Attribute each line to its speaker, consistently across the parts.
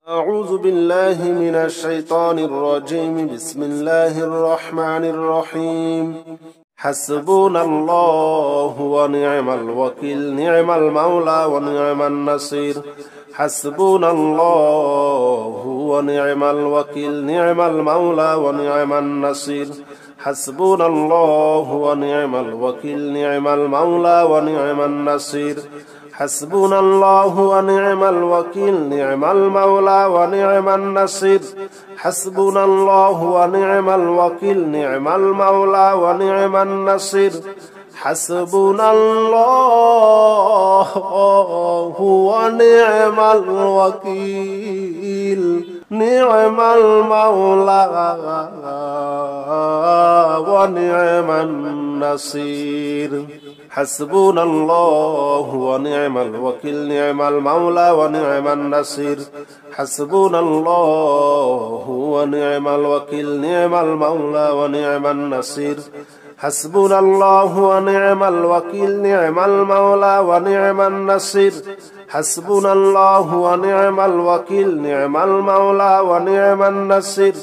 Speaker 1: أعوذ بالله من الشيطان الرجيم. بسم الله الرحمن الرحيم. حسبنا الله ونعم الوكيل، نعم المولى ونعم النصير. حسبنا الله ونعم الوكيل، نعم المولى ونعم النصير. حسبنا الله ونعم الوكيل، نعم المولى ونعم النصير. حسبنا الله ونعم الوكيل، نعم المولى ونعم النصير. حسبنا الله ونعم الوكيل، نعم المولى ونعم النصير. حسبنا الله ونعم الوكيل، نعم المولى ونعم النصير. حسبنا الله ونعم الوكيل، نعم المولى ونعم النصير. حسبنا الله ونعم الوكيل، نعم المولى ونعم النصير. حسبنا الله ونعم الوكيل، نعم المولى ونعم النصير. حسبنا الله ونعم الوكيل، نعم المولى ونعم النصير.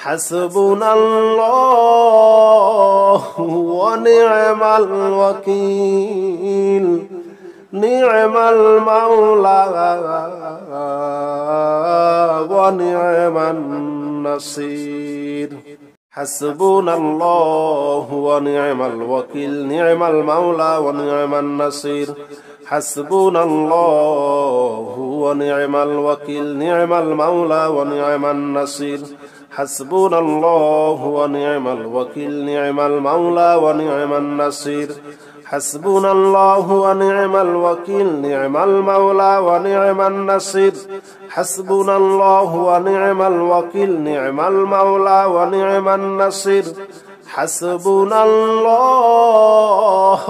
Speaker 1: حسبنا الله ونعم الوكيل، نعم المولى ونعم النصير. حسبنا الله ونعم الوكيل، نعم المولى ونعم النصير. حسبنا الله ونعم الوكيل، نعم المولى ونعم النصير. حسبنا الله ونعم الوكيل، نعم المولى ونعم النصير. حسبنا الله ونعم الوكيل، نعم المولى ونعم النصير. حسبنا الله ونعم الوكيل، نعم المولى ونعم النصير. حسبنا الله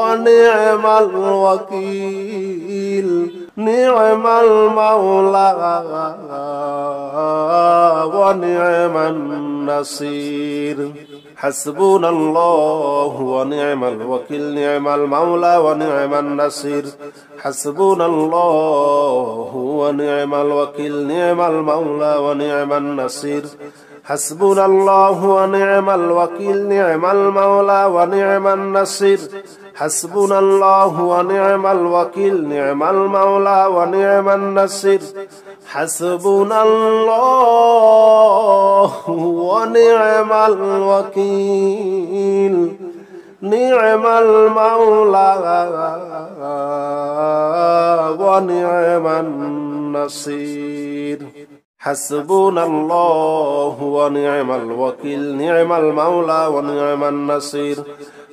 Speaker 1: ونعم الوكيل، نعم المولى ونعم النصير. حسبنا الله ونعم الوكيل، نعم المولى ونعم النصير. حسبنا الله ونعم الوكيل، نعم المولى ونعم النصير. حسبنا الله ونعم الوكيل، نعم المولى ونعم النصير. حسبنا الله ونعم الوكيل، نعم المولى ونعم النصير. حسبنا الله ونعم الوكيل، نعم المولى ونعم النصير. حسبنا الله ونعم الوكيل، نعم المولى ونعم النصير.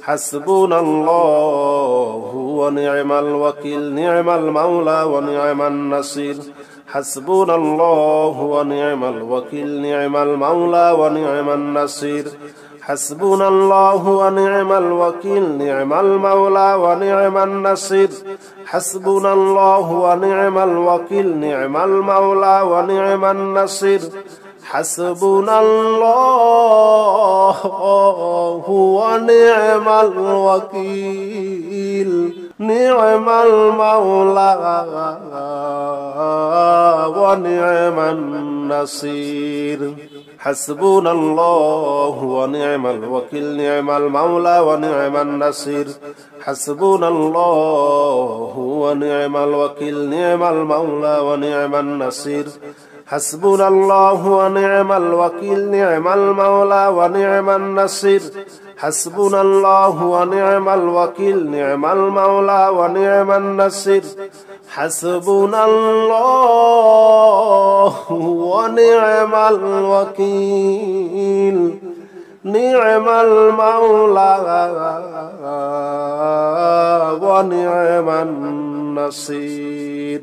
Speaker 1: حسبنا الله ونعم الوكيل، نعم المولى ونعم النصير. حسبنا الله ونعم الوكيل، نعم المولى ونعم النصير. حسبنا الله ونعم الوكيل، نعم المولى ونعم النصير. حسبنا الله ونعم الوكيل، نعم المولى ونعم النصير. حسبنا الله ونعم الوكيل، نعم المولى ونعم النصير. حسبنا الله ونعم الوكيل، نعم المولى ونعم النصير. حسبنا الله ونعم الوكيل، نعم المولى ونعم النصير. حسبنا الله ونعم الوكيل، نعم المولى ونعم النصير. حسبنا الله ونعم الوكيل، نعم المولى ونعم النصير. حسبنا الله ونعم الوكيل، نعم المولى ونعم النصير.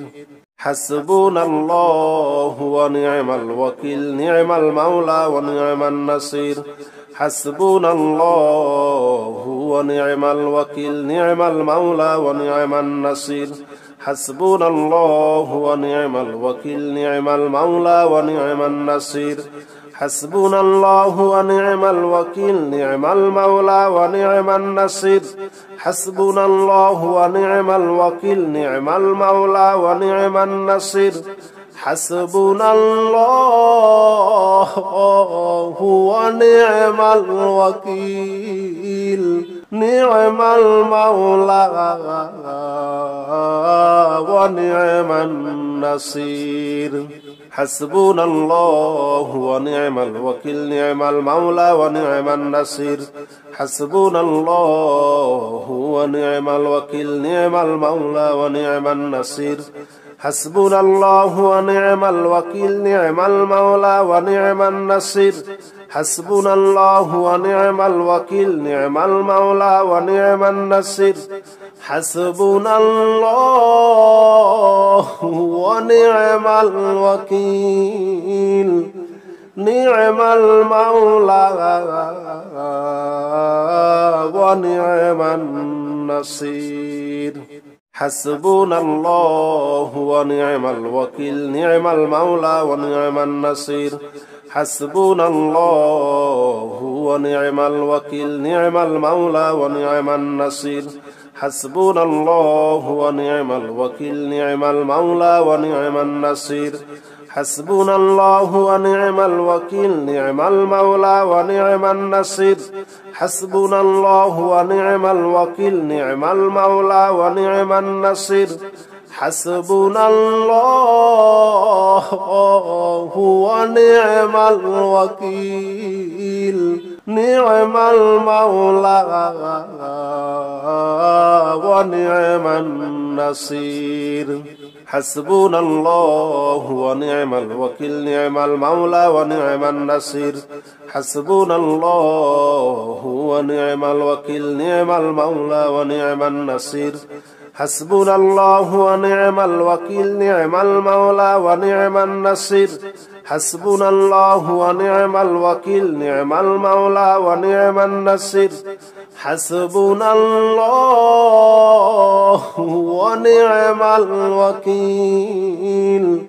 Speaker 1: حسبنا الله ونعم الوكيل، نعم المولى ونعم النصير. حسبنا الله ونعم الوكيل، نعم المولى ونعم النصير. حسبنا الله ونعم الوكيل، نعم المولى ونعم النصير. حسبنا الله ونعم الوكيل، نعم المولى ونعم النصير. حسبنا الله ونعم الوكيل، نعم المولى ونعم النصير. حسبنا الله ونعم الوكيل نعم المولى ونعم النصير حسبنا الله ونعم الوكيل نعم المولى ونعم النصير حسبنا الله ونعم الوكيل نعم المولى ونعم النصير حسبنا الله ونعم الوكيل نعم المولى ونعم النصير حسبنا الله ونعم الوكيل نعم المولى ونعم النصير حسبنا الله ونعم الوكيل نعم المولى ونعم النصير حسبنا الله ونعم الوكيل نعم المولى ونعم النصير حسبنا الله ونعم الوكيل نعم المولى ونعم النصير حسبنا الله ونعم الوكيل نعم المولى ونعم النصير حسبنا الله ونعم الوكيل نعم المولى ونعم النصير حسبنا الله ونعم الوكيل نعم المولى ونعم النصير حسبنا الله ونعم الوكيل نعم المولى ونعم النصير حسبنا الله ونعم الوكيل نعم المولى ونعم النصير حسبنا الله ونعم الوكيل نعم المولى ونعم النصير حسبنا الله ونعم الوكيل نعم المولى ونعم النصير حسبنا الله ونعم الوكيل نعم المولى ونعم النصير حسبنا الله ونعم الوكيل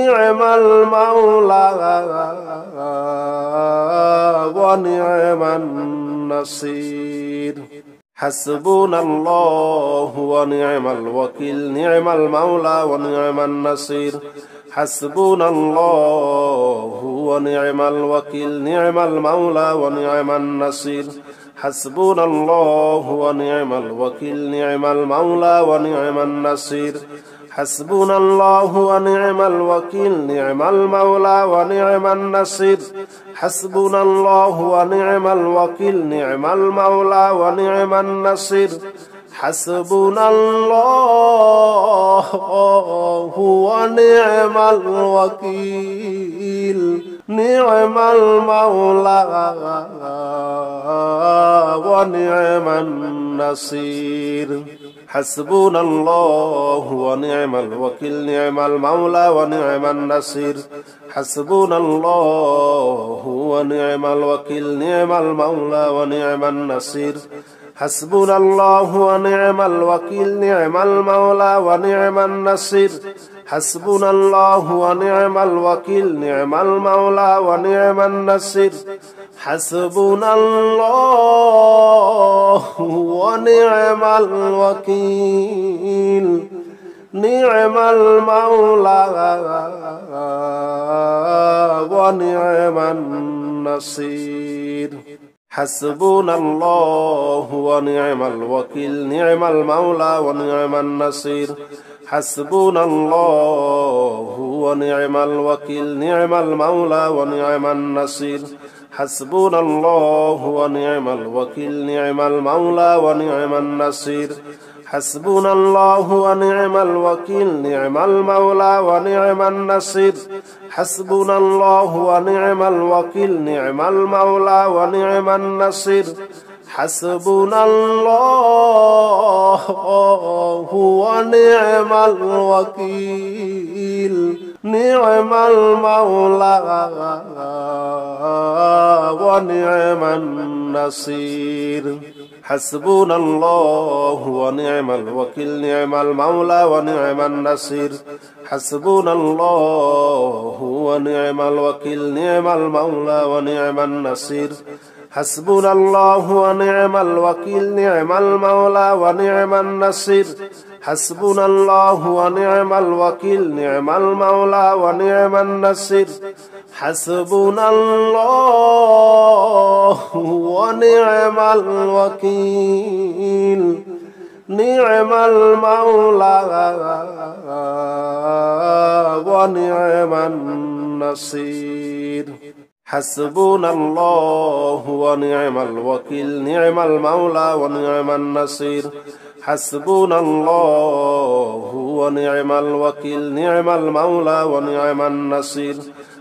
Speaker 1: نعم المولى ونعم النصير حسبنا الله ونعم الوكيل نعم المولى ونعم النصير حسبنا الله ونعم الوكيل نعم المولى ونعم النصير حسبنا الله ونعم الوكيل نعم المولى ونعم النصير حسبنا الله ونعم الوكيل نعم المولى ونعم النصير حسبنا الله ونعم الوكيل نعم المولى ونعم النصير حسبنا الله ونعم الوكيل نعم المولى ونعم النصير حسبنا الله ونعم الوكيل نعم المولى ونعم النصير حسبنا الله ونعم الوكيل نعم المولى ونعم النصير حسبنا الله ونعم الوكيل نعم المولى ونعم النصير حسبنا الله ونعم الوكيل نعم المولى ونعم النصير حسبنا الله ونعم الوكيل نعم المولى ونعم النصير حسبنا الله ونعم الوكيل نعم المولى ونعم النصير حسبنا الله ونعم الوكيل نعم المولى ونعم النصير حسبنا الله ونعم الوكيل نعم المولى ونعم النصير حسبنا الله ونعم الوكيل نعم المولى ونعم النصير حسبنا الله ونعم الوكيل نعم المولى ونعم النصير حسبنا الله ونعم الوكيل نعم المولى ونعم النصير حسبنا الله ونعم الوكيل نعم المولى ونعم النصير حسبنا الله ونعم الوكيل نعم المولى ونعم النصير حسبنا الله ونعم الوكيل نعم المولى ونعم النصير حسبنا الله ونعم الوكيل نعم المولى ونعم النصير حسبنا الله ونعم الوكيل نعم المولى ونعم النصير حسبنا الله ونعم الوكيل نعم المولى ونعم النصير حسبنا الله ونعم الوكيل نعم المولى ونعم النصير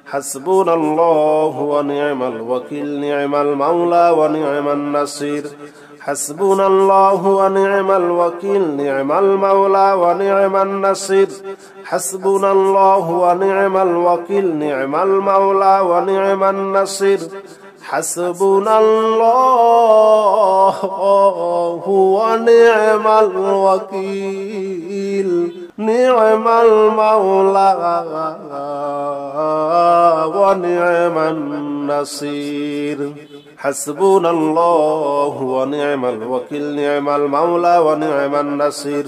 Speaker 1: حسبنا الله ونعم الوكيل نعم المولى ونعم النصير حسبنا الله ونعم الوكيل نعم المولى ونعم النصير حسبنا الله ونعم الوكيل نعم المولى ونعم النصير حسبنا الله ونعم الوكيل نعم المولى ونعم النصير حسبنا الله ونعم الوكيل نعم المولى ونعم النصير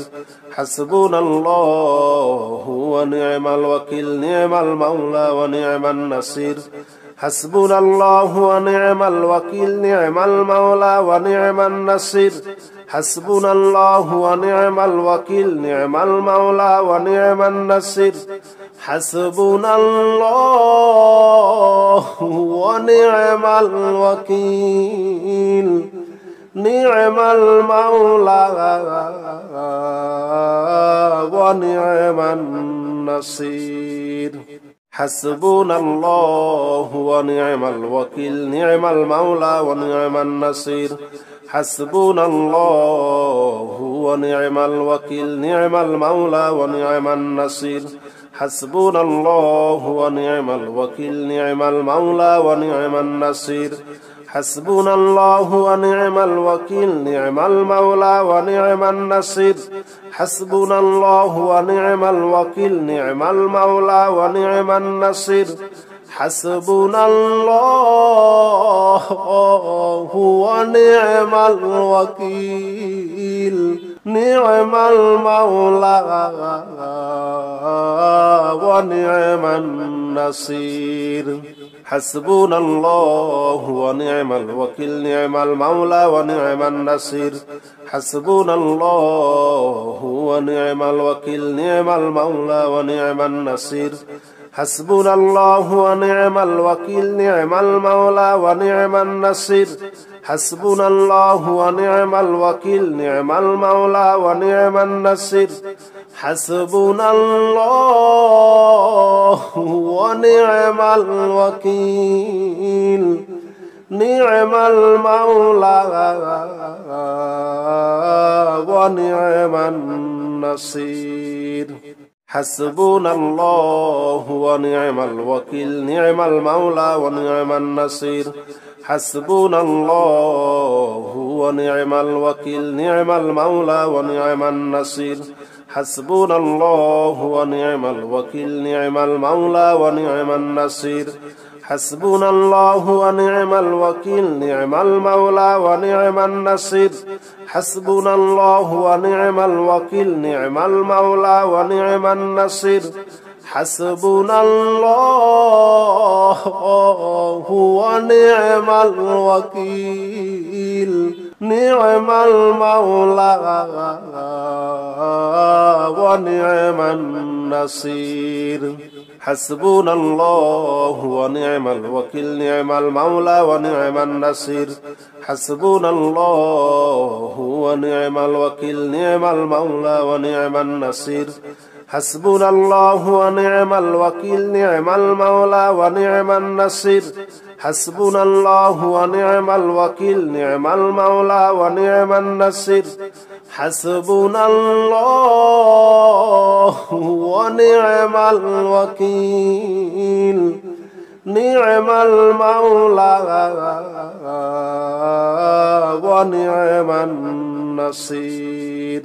Speaker 1: حسبنا الله ونعم الوكيل نعم المولى ونعم النصير حسبنا الله ونعم الوكيل نعم المولى ونعم النصير حسبنا الله ونعم الوكيل نعم المولى ونعم النصير حسبنا الله ونعم الوكيل نعم المولى ونعم النصير حسبنا الله ونعم الوكيل نعم المولى ونعم النصير حسبنا الله ونعم الوكيل نعم المولى ونعم النصير حسبنا الله ونعم الوكيل نعم المولى ونعم النصير حسبنا الله ونعم الوكيل نعم المولى ونعم النصير حسبنا الله ونعم الوكيل نعم المولى ونعم النصير حسبنا الله ونعم الوكيل نعم المولى ونعم النصير حسبنا الله ونعم الوكيل نعم المولى ونعم النصير حسبنا الله ونعم الوكيل نعم المولى ونعم النصير حسبنا الله ونعم الوكيل نعم المولى ونعم النصير حسبنا الله ونعم الوكيل نعم المولى ونعم النصير حسبنا الله ونعم الوكيل نعم المولى ونعم النصير حسبنا الله ونعم الوكيل نعم المولى ونعم النصير حسبنا الله ونعم الوكيل نعم المولى ونعم النصير حسبنا الله ونعم الوكيل نعم المولى ونعم النصير حسبنا الله ونعم الوكيل نعم المولى ونعم النصير حسبنا الله ونعم الوكيل نعم المولى ونعم النصير حسبنا الله ونعم الوكيل نعم المولى ونعم النصير حسبنا الله ونعم الوكيل نعم المولى ونعم النصير حسبنا الله ونعم الوكيل نعم المولى ونعم النصير حسبنا الله ونعم الوكيل نعم المولى ونعم النصير حسبنا الله ونعم الوكيل نعم المولى ونعم النصير حسبنا الله ونعم الوكيل نعم المولى ونعم النصير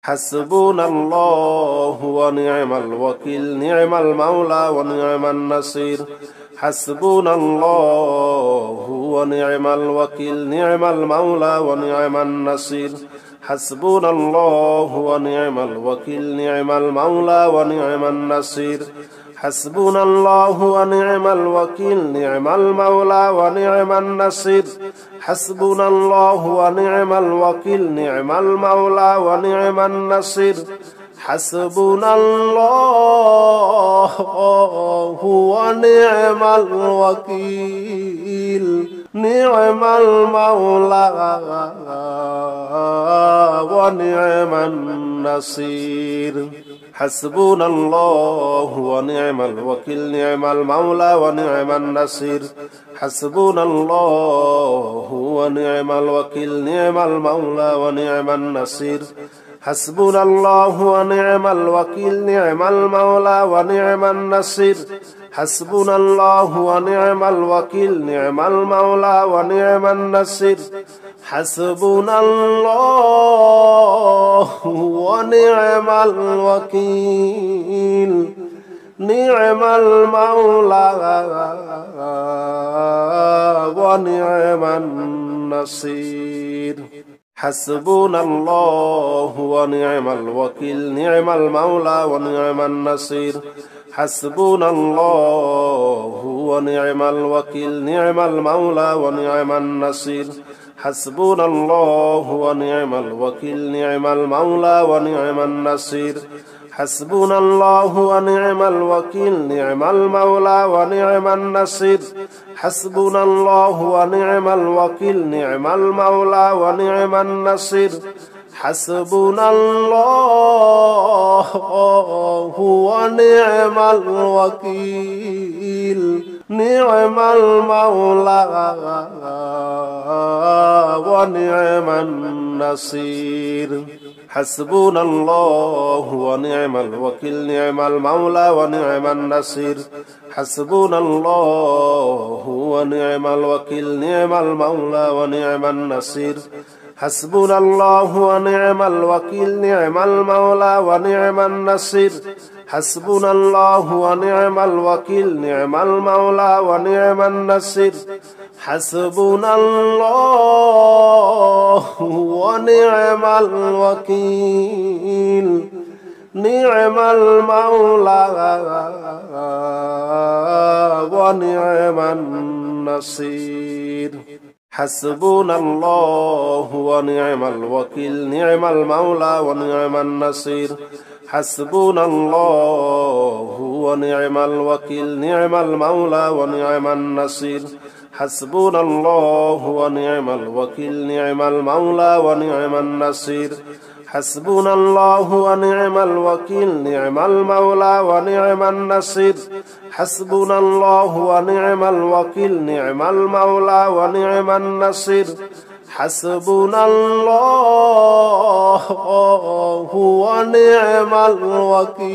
Speaker 1: حسبنا الله ونعم الوكيل نعم المولى ونعم النصير حسبنا الله ونعم الوكيل نعم المولى ونعم النصير حسبنا الله ونعم الوكيل نعم المولى ونعم النصير حسبنا الله ونعم الوكيل نعم المولى ونعم النصير حسبنا الله ونعم الوكيل نعم المولى ونعم النصير حسبنا الله ونعم الوكيل نعم المولى ونعم النصير حسبنا الله ونعم الوكيل نعم المولى ونعم النصير حسبنا الله ونعم الوكيل نعم المولى ونعم النصير حسبنا الله ونعم الوكيل نعم المولى ونعم النصير حسبنا الله ونعم الوكيل نعم المولى ونعم النصير حسبنا الله ونعم الوكيل نعم المولى ونعم النصير حسبنا الله ونعم الوكيل نعم المولى ونعم النصير حسبنا الله ونعم الوكيل نعم المولى ونعم النصير حسبنا الله ونعم الوكيل نعم المولى ونعم النصير حسبنا الله ونعم الوكيل نعم المولى ونعم النصير حسبنا الله ونعم الوكيل نعم المولى ونعم النصير حسبنا الله ونعم الوكيل نعم المولى ونعم النصير حسبنا الله ونعم الوكيل نعم المولى ونعم النصير حسبنا الله ونعم الوكيل نعم المولى ونعم النصير حسبنا الله ونعم الوكيل نعم المولى ونعم النصير حسبنا الله ونعم الوكيل نعم المولى ونعم النصير حسبنا الله ونعم الوكيل نعم المولى ونعم النصير حسبنا الله ونعم الوكيل نعم المولى ونعم النصير حسبنا الله ونعم الوكيل نعم المولى ونعم النصير حسبنا الله ونعم الوكيل نعم المولى ونعم النصير حسبنا الله ونعم الوكيل نعم المولى ونعم النصير حسبنا الله ونعم الوكيل نعم المولى ونعم النصير حسبنا الله ونعم الوكيل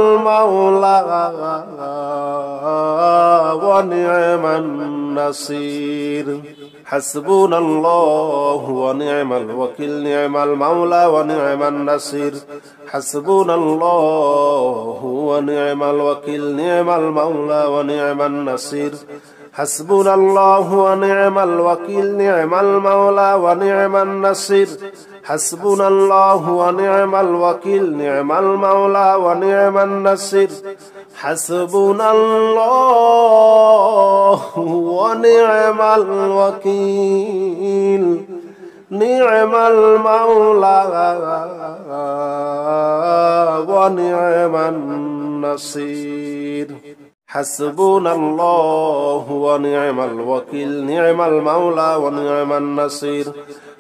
Speaker 1: نعم المولى ونعم النصير حسبنا الله ونعم الوكيل نعم المولى ونعم النصير حسبنا الله ونعم الوكيل نعم المولى ونعم النصير حسبنا الله ونعم الوكيل نعم المولى ونعم النصير حسبنا الله ونعم الوكيل نعم المولى ونعم النصير حسبنا الله ونعم الوكيل نعم المولى ونعم النصير حسبنا الله ونعم الوكيل نعم المولى ونعم النصير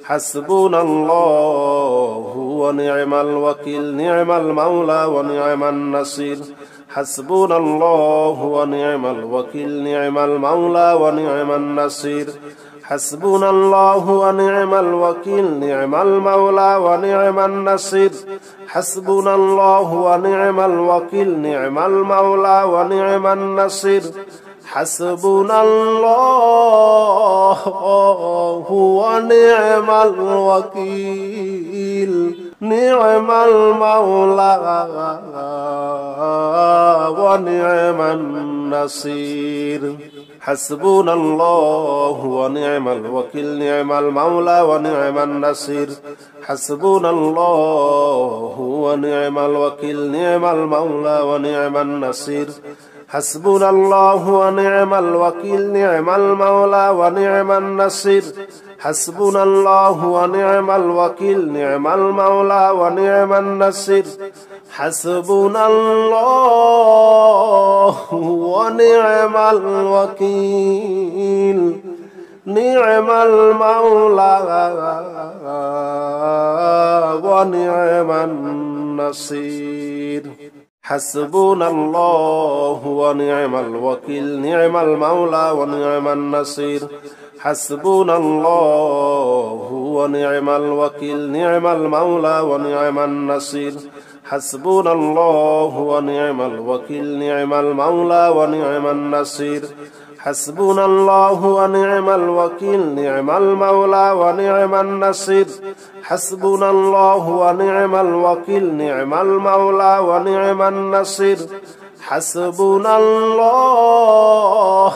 Speaker 1: حسبنا الله ونعم الوكيل نعم المولى ونعم النصير حسبنا الله ونعم الوكيل نعم المولى ونعم النصير حسبنا الله ونعم الوكيل نعم المولى ونعم النصير حسبنا الله ونعم الوكيل نعم المولى ونعم النصير حسبنا الله ونعم الوكيل نعم المولى ونعم النصير حسبنا الله ونعم الوكيل نعم المولى ونعم النصير حسبنا الله ونعم الوكيل نعم المولى ونعم النصير حسبنا الله ونعم الوكيل نعم المولى ونعم النصير حسبنا الله ونعم الوكيل نعم المولى ونعم النصير حسبنا الله ونعم الوكيل نعم المولى ونعم النصير حسبنا الله ونعم الوكيل نعم المولى ونعم النصير حسبنا الله ونعم الوكيل نعم المولى ونعم النصير حسبنا الله ونعم الوكيل نعم المولى ونعم النصير حسبنا الله ونعم الوكيل نعم المولى ونعم النصير حسبنا الله ونعم الوكيل نعم المولى ونعم النصير حسبنا الله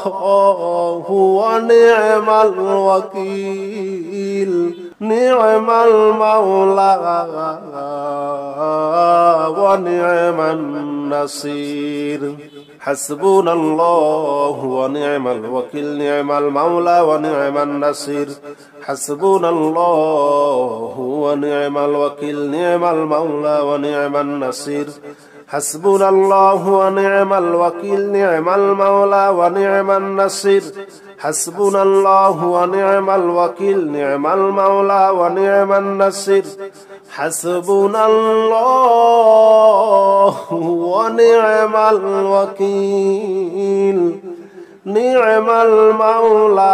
Speaker 1: ونعم الوكيل نعم المولى ونعم النصير حسبنا الله ونعم الوكيل نعم المولى ونعم النصير حسبنا الله ونعم الوكيل نعم المولى ونعم النصير حسبنا الله ونعم الوكيل نعم المولى ونعم النصير حسبنا الله ونعم الوكيل نعم المولى ونعم النصير حسبنا الله ونعم الوكيل نعم المولى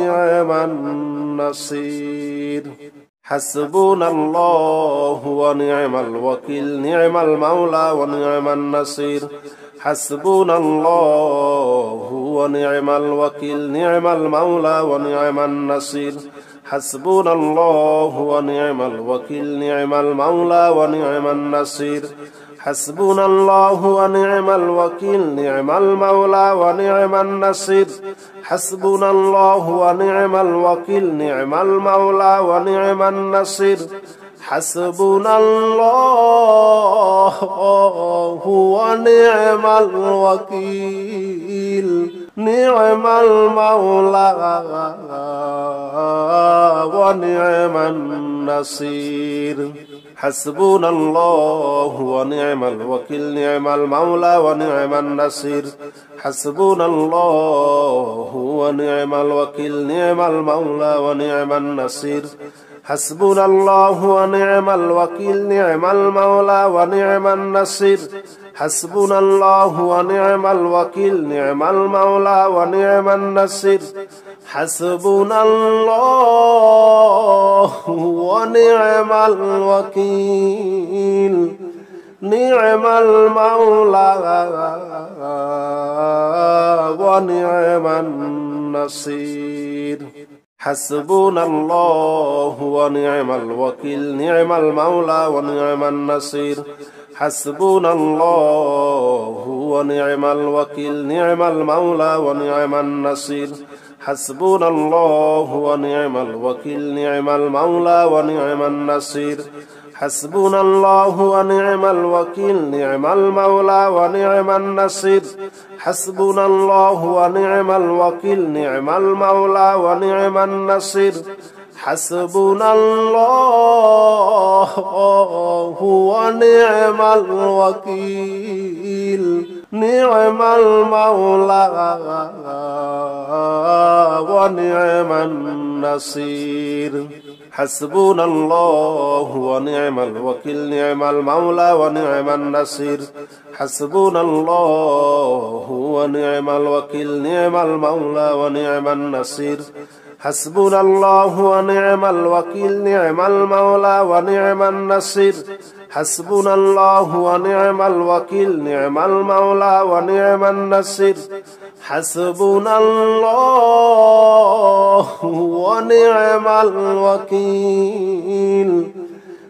Speaker 1: ونعم النصير حسبنا الله ونعم الوكيل نعم المولى ونعم النصير حسبنا الله ونعم الوكيل نعم المولى ونعم النصير حسبنا الله ونعم الوكيل نعم المولى ونعم النصير حسبنا الله ونعم الوكيل نعم المولى ونعم النصير حسبنا الله ونعم الوكيل نعم المولى ونعم النصير حسبنا الله ونعم الوكيل نعم المولى ونعم النصير حسبنا الله ونعم الوكيل نعم المولى ونعم النصير حسبنا الله ونعم الوكيل نعم المولى ونعم النصير حسبنا الله ونعم الوكيل نعم المولى ونعم النصير حسبنا الله ونعم الوكيل نعم المولى ونعم النصير حسبنا الله ونعم الوكيل نعم المولى ونعم النصير حسبنا الله ونعم الوكيل نعم المولى ونعم النصير حسبنا الله ونعم الوكيل نعم المولى ونعم النصير حسبنا الله ونعم الوكيل نعم المولى ونعم النصير حسبنا الله ونعم الوكيل نعم المولى ونعم النصير حسبنا الله ونعم الوكيل نعم المولى ونعم النصير حسبنا الله ونعم الوكيل نعم المولى ونعم النصير حسبنا الله ونعم الوكيل نعم المولى ونعم النصير حسبنا الله ونعم الوكيل نعم المولى ونعم النصير حسبنا الله ونعم الوكيل نعم المولى ونعم النصير حسبنا الله ونعم الوكيل نعم المولى ونعم النصير حسبنا الله ونعم الوكيل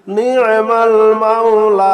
Speaker 1: نعم المولى